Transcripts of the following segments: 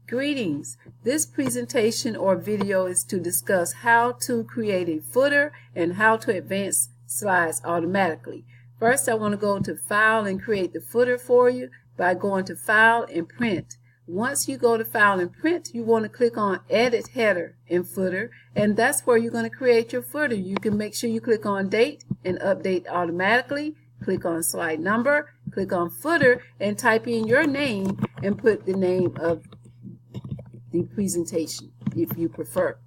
Greetings. This presentation or video is to discuss how to create a footer and how to advance slides automatically. First, I want to go to File and create the footer for you by going to File and Print. Once you go to File and Print, you want to click on Edit Header and Footer, and that's where you're going to create your footer. You can make sure you click on Date and Update Automatically. Click on Slide Number, click on Footer, and type in your name and put the name of the presentation if you prefer.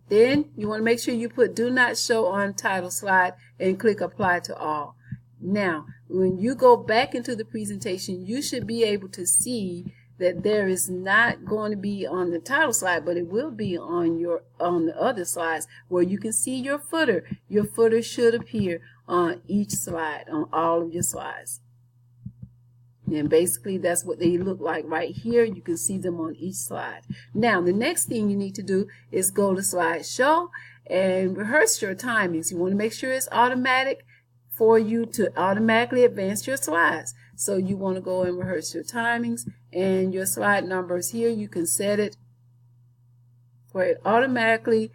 Then you want to make sure you put Do Not Show on Title Slide and click Apply to All. Now, when you go back into the presentation, you should be able to see that there is not going to be on the title slide, but it will be on the other slides where you can see your footer. Your footer should appear on each slide, on all of your slides. And basically that's what they look like right here. You can see them on each slide. Now the next thing you need to do is go to Slide Show and rehearse your timings. You want to make sure it's automatic for you to automatically advance your slides. So you want to go and rehearse your timings and your slide numbers here. You can set it for it automatically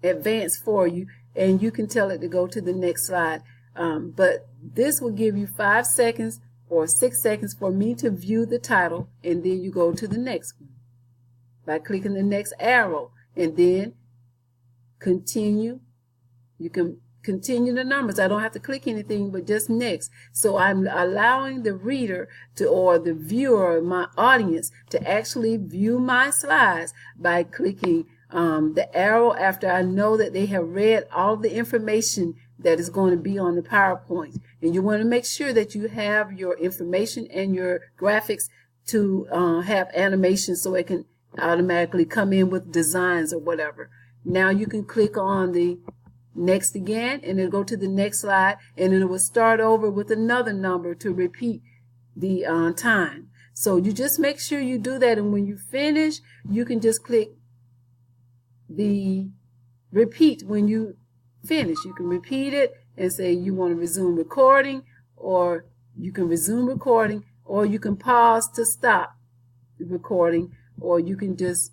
advance for you, and you can tell it to go to the next slide. But this will give you 5 seconds or 6 seconds for me to view the title, and then you go to the next one by clicking the next arrow, and then continue. You can continue the numbers. I don't have to click anything but just next. So I'm allowing the reader to, or the viewer, my audience, to actually view my slides by clicking the arrow after I know that they have read all the information that is going to be on the PowerPoint. And you want to make sure that you have your information and your graphics to have animation so it can automatically come in with designs or whatever. Now you can click on the next again, and it'll go to the next slide, and it will start over with another number to repeat the time. So you just make sure you do that, and when you finish, you can just click the repeat. When you finish, you can repeat it and say you want to resume recording, or you can resume recording, or you can pause to stop the recording, or you can just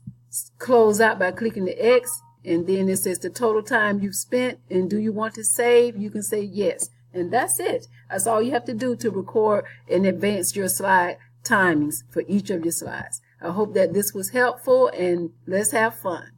close out by clicking the X. And then it says the total time you've spent, and do you want to save? You can say yes. And that's it. That's all you have to do to record and advance your slide timings for each of your slides. I hope that this was helpful, and let's have fun.